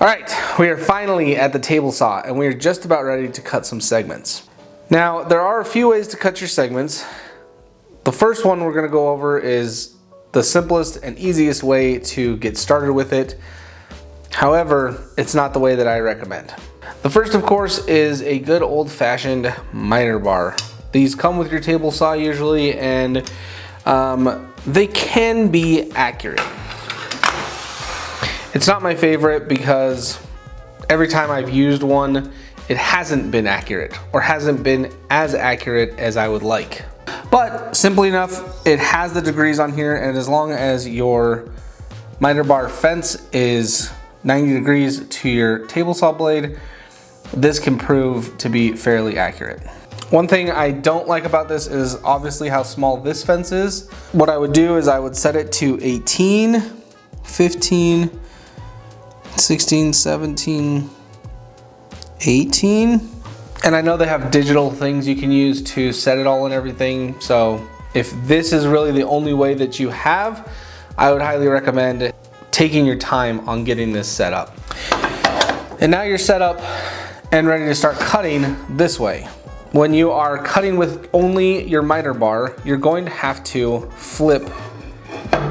All right, we are finally at the table saw and we are just about ready to cut some segments. Now, there are a few ways to cut your segments. The first one we're gonna go over is the simplest and easiest way to get started with it. However, it's not the way that I recommend. The first, of course, is a good old-fashioned miter bar. These come with your table saw usually, and they can be accurate. It's not my favorite because every time I've used one, it hasn't been accurate or hasn't been as accurate as I would like. But simply enough, it has the degrees on here, and as long as your miter bar fence is 90 degrees to your table saw blade, this can prove to be fairly accurate. One thing I don't like about this is obviously how small this fence is. What I would do is I would set it to 18, 15, 16, 17, 18. And I know they have digital things you can use to set it all and everything. So if this is really the only way that you have, I would highly recommend taking your time on getting this set up. And now you're set up and ready to start cutting this way. When you are cutting with only your miter bar, you're going to have to flip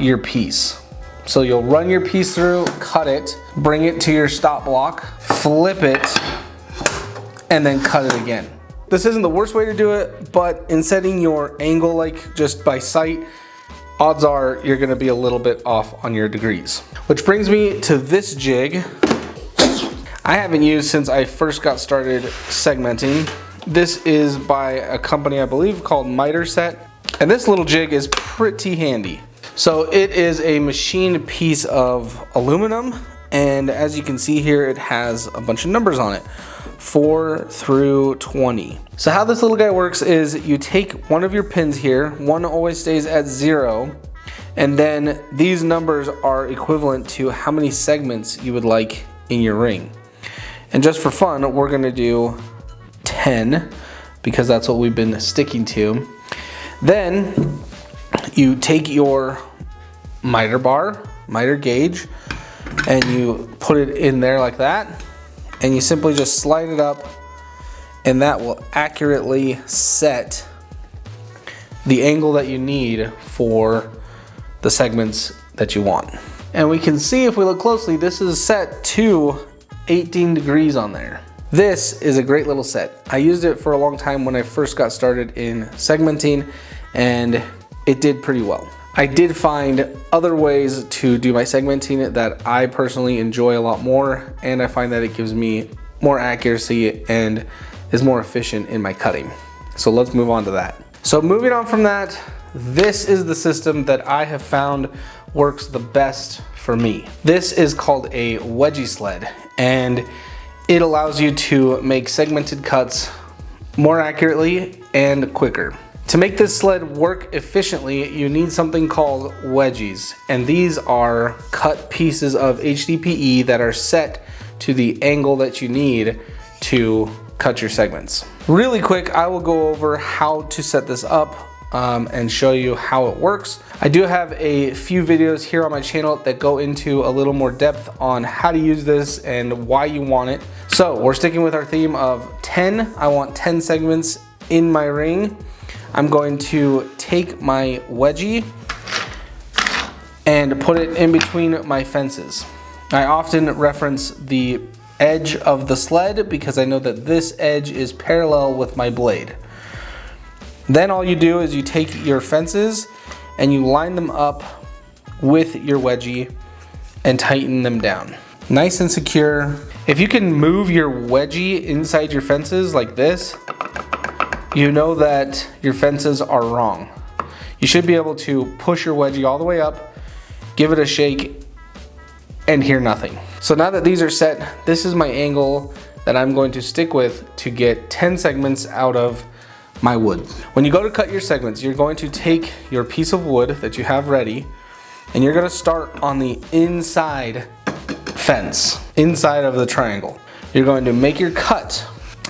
your piece. So you'll run your piece through, cut it, bring it to your stop block, flip it, and then cut it again. This isn't the worst way to do it, but in setting your angle like just by sight, odds are you're gonna be a little bit off on your degrees. Which brings me to this jig. I haven't used since I first got started segmenting. This is by a company I believe called MITERSET, and this little jig is pretty handy. So it is a machined piece of aluminum, and as you can see here, it has a bunch of numbers on it, 4 through 20. So how this little guy works is you take one of your pins here, one always stays at 0, and then these numbers are equivalent to how many segments you would like in your ring. And just for fun, we're gonna do 10 because that's what we've been sticking to. Then you take your miter bar, miter gauge, and you put it in there like that, and you simply just slide it up, and that will accurately set the angle that you need for the segments that you want. And we can see if we look closely, this is set to 18 degrees on there. This is a great little set. I used it for a long time when I first got started in segmenting, and it did pretty well. I did find other ways to do my segmenting that I personally enjoy a lot more, and I find that it gives me more accuracy and is more efficient in my cutting. So let's move on to that. So moving on from that, this is the system that I have found works the best for me. This is called a WEDGIE sled, and it allows you to make segmented cuts more accurately and quicker. To make this sled work efficiently, you need something called wedgies, and these are cut pieces of HDPE that are set to the angle that you need to cut your segments. Really quick, I will go over how to set this up and show you how it works. I do have a few videos here on my channel that go into a little more depth on how to use this and why you want it. So we're sticking with our theme of 10. I want 10 segments in my ring. I'm going to take my wedgie and put it in between my fences. I often reference the edge of the sled because I know that this edge is parallel with my blade. Then all you do is you take your fences and you line them up with your wedgie and tighten them down. Nice and secure. If you can move your wedgie inside your fences like this, you know that your fences are wrong. You should be able to push your wedgie all the way up, give it a shake, and hear nothing. So now that these are set, this is my angle that I'm going to stick with to get 10 segments out of my wood. When you go to cut your segments, you're going to take your piece of wood that you have ready, and you're gonna start on the inside fence, inside of the triangle. You're going to make your cut.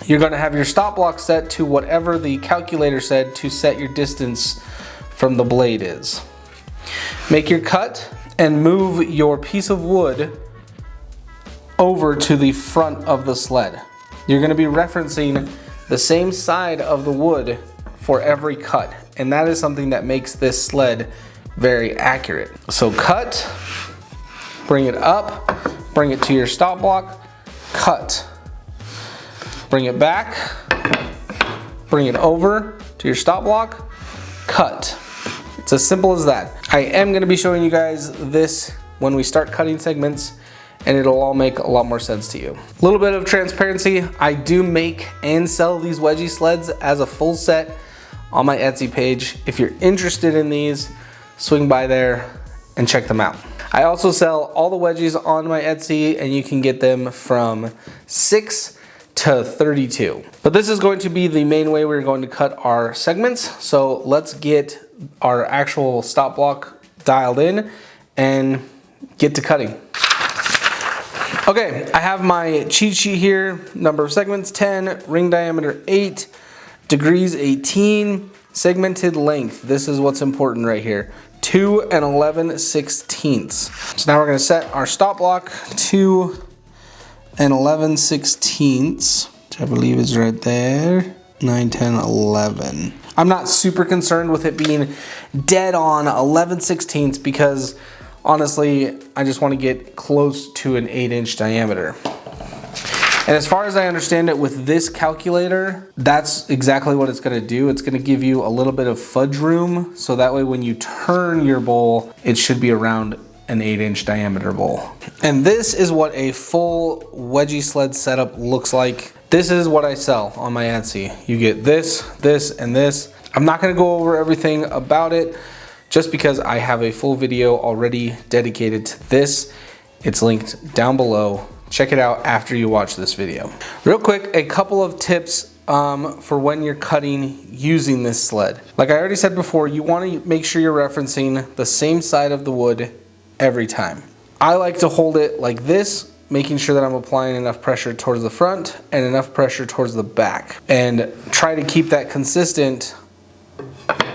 You're going to have your stop block set to whatever the calculator said to set your distance from the blade is. Make your cut and move your piece of wood over to the front of the sled. You're going to be referencing the same side of the wood for every cut, and that is something that makes this sled very accurate. So cut, bring it up, bring it to your stop block, cut, bring it back, bring it over to your stop block, cut. It's as simple as that. I am going to be showing you guys this when we start cutting segments, and it'll all make a lot more sense to you. A little bit of transparency, I do make and sell these wedgie sleds as a full set on my Etsy page. If you're interested in these, swing by there and check them out. I also sell all the wedgies on my Etsy, and you can get them from 6 to 32. But this is going to be the main way we're going to cut our segments. So let's get our actual stop block dialed in and get to cutting. Okay, I have my cheat sheet here. Number of segments 10, ring diameter 8, degrees 18, segmented length. This is what's important right here. 2 and 11/16. So now we're going to set our stop block 2 and 11/16, which I believe is right there. 9, 10, 11. I'm not super concerned with it being dead on 11/16 because honestly, I just want to get close to an 8-inch diameter. And as far as I understand it with this calculator, that's exactly what it's going to do. It's going to give you a little bit of fudge room, so that way when you turn your bowl, it should be around an 8-inch diameter bowl. And this is what a full wedgie sled setup looks like. This is what I sell on my Etsy. You get this, this, and this. I'm not going to go over everything about it, just because I have a full video already dedicated to this. It's linked down below. Check it out after you watch this video. Real quick, a couple of tips for when you're cutting using this sled. Like I already said before, you want to make sure you're referencing the same side of the wood every time. I like to hold it like this, making sure that I'm applying enough pressure towards the front and enough pressure towards the back, and try to keep that consistent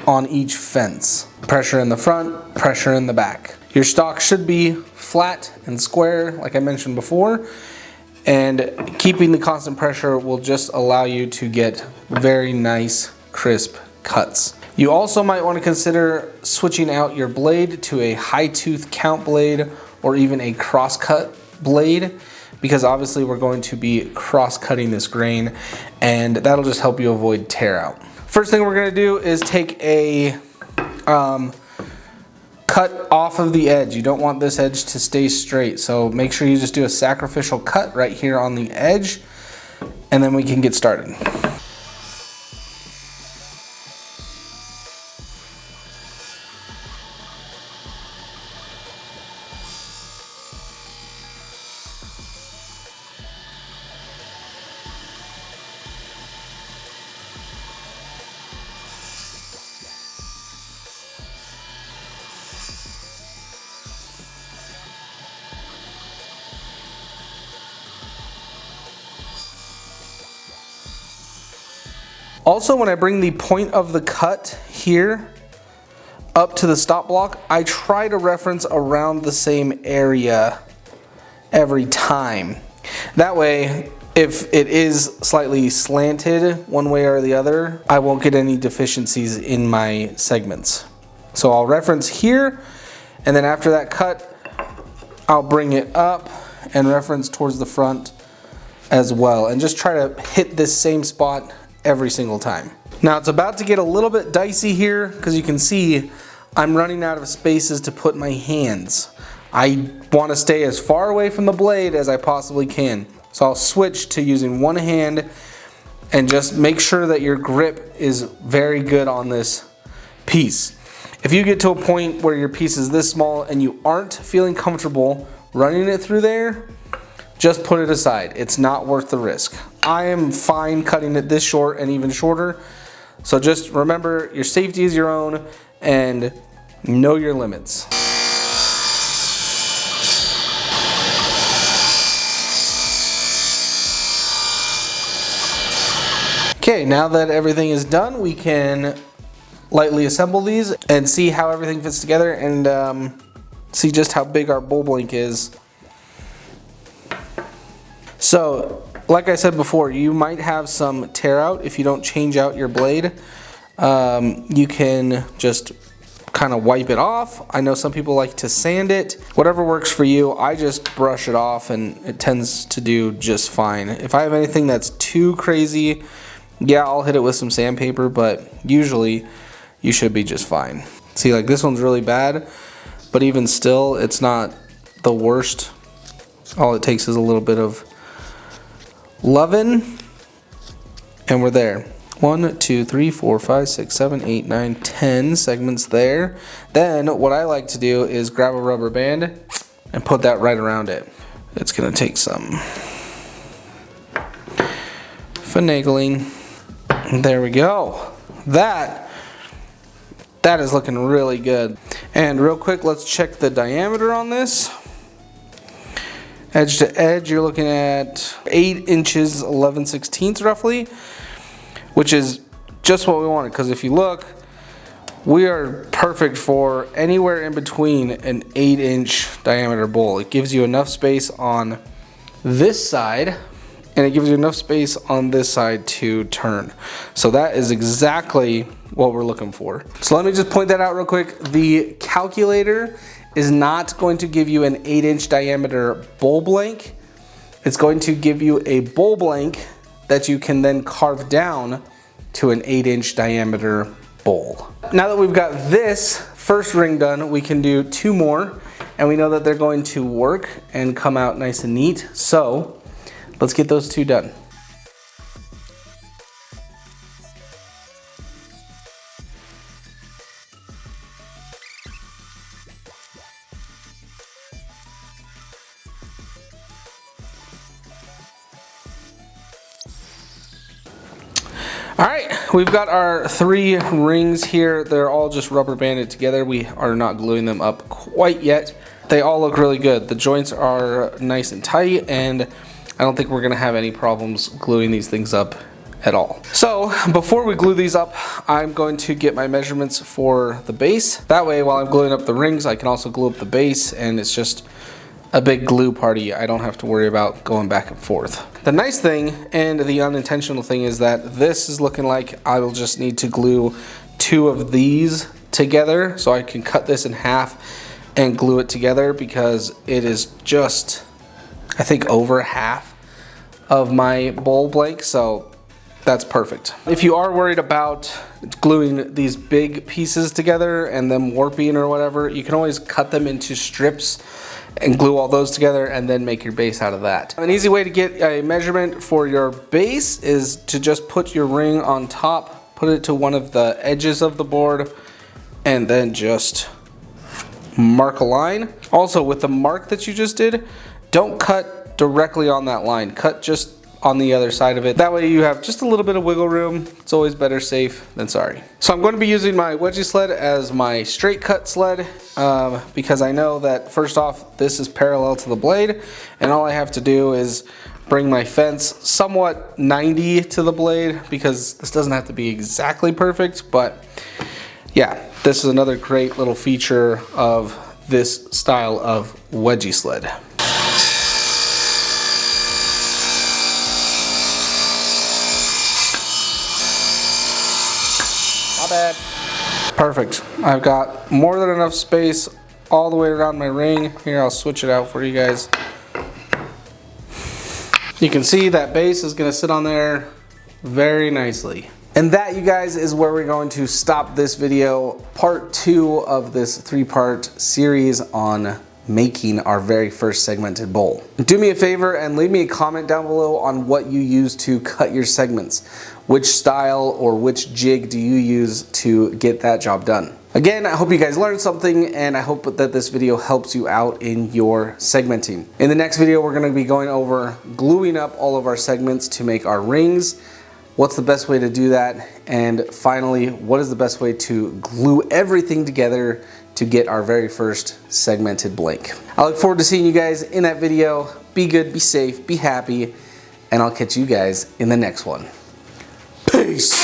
on each fence. Pressure in the front, pressure in the back. Your stock should be flat and square, like I mentioned before, and keeping the constant pressure will just allow you to get very nice, crisp cuts. You also might want to consider switching out your blade to a high tooth count blade or even a cross cut blade, because obviously we're going to be cross cutting this grain, and that'll just help you avoid tear out. First thing we're going to do is take a cut off of the edge. You don't want this edge to stay straight, so make sure you just do a sacrificial cut right here on the edge, and then we can get started. Also, when I bring the point of the cut here up to the stop block, I try to reference around the same area every time. That way, if it is slightly slanted one way or the other, I won't get any deficiencies in my segments. So I'll reference here, and then after that cut, I'll bring it up and reference towards the front as well, and just try to hit this same spot every single time. Now it's about to get a little bit dicey here because you can see I'm running out of spaces to put my hands. I want to stay as far away from the blade as I possibly can. So I'll switch to using one hand and just make sure that your grip is very good on this piece. If you get to a point where your piece is this small and you aren't feeling comfortable running it through there, just put it aside. It's not worth the risk. I am fine cutting it this short and even shorter. So just remember, your safety is your own and know your limits. Okay, now that everything is done, we can lightly assemble these and see how everything fits together, and see just how big our bowl blank is. So, like I said before, you might have some tear out if you don't change out your blade. You can just kind of wipe it off. I know some people like to sand it. Whatever works for you. I just brush it off and it tends to do just fine. If I have anything that's too crazy, yeah, I'll hit it with some sandpaper, but usually you should be just fine. See, like this one's really bad, but even still, it's not the worst. All it takes is a little bit of loving, and we're there. 1, 2, 3, 4, 5, 6, 7, 8, 9, 10 segments there. Then what I like to do is grab a rubber band and put that right around it. It's gonna take some finagling. There we go. That is looking really good. And real quick, let's check the diameter on this. Edge to edge, you're looking at 8 inches 11/16 roughly, which is just what we wanted, because if you look, we are perfect for anywhere in between an 8-inch diameter bowl. It gives you enough space on this side, and it gives you enough space on this side to turn. So that is exactly what we're looking for. So let me just point that out real quick. The calculator is not going to give you an 8-inch diameter bowl blank. It's going to give you a bowl blank that you can then carve down to an 8-inch diameter bowl. Now that we've got this first ring done, we can do 2 more, and we know that they're going to work and come out nice and neat. So let's get those 2 done. All right, we've got our 3 rings here. They're all just rubber banded together. We are not gluing them up quite yet. They all look really good. The joints are nice and tight, and I don't think we're gonna have any problems gluing these things up at all. So before we glue these up, I'm going to get my measurements for the base. That way, while I'm gluing up the rings, I can also glue up the base, and it's just a big glue party. I don't have to worry about going back and forth. The nice thing and the unintentional thing is that this is looking like I will just need to glue 2 of these together, so I can cut this in half and glue it together, because it is just, I think, over half of my bowl blank, so that's perfect. If you are worried about gluing these big pieces together and them warping or whatever, you can always cut them into strips and glue all those together and then make your base out of that. An easy way to get a measurement for your base is to just put your ring on top, put it to one of the edges of the board, and then just mark a line. Also, with the mark that you just did, don't cut directly on that line. Cut just on the other side of it. That way you have just a little bit of wiggle room. It's always better safe than sorry. So I'm going to be using my wedgie sled as my straight cut sled, because I know that first off, this is parallel to the blade, and all I have to do is bring my fence somewhat 90 to the blade, because this doesn't have to be exactly perfect, but yeah, this is another great little feature of this style of wedgie sled. Bad. Perfect. I've got more than enough space all the way around my ring. Here, I'll switch it out for you guys. You can see that base is going to sit on there very nicely. And that, you guys, is where we're going to stop this video. Part 2 of this 3-part series on making our very first segmented bowl. Do me a favor and leave me a comment down below on what you use to cut your segments. Which style or which jig do you use to get that job done? Again, I hope you guys learned something, and I hope that this video helps you out in your segmenting. In the next video, we're gonna be going over gluing up all of our segments to make our rings. What's the best way to do that? And finally, what is the best way to glue everything together to get our very first segmented blank? I look forward to seeing you guys in that video. Be good, be safe, be happy, and I'll catch you guys in the next one. Peace.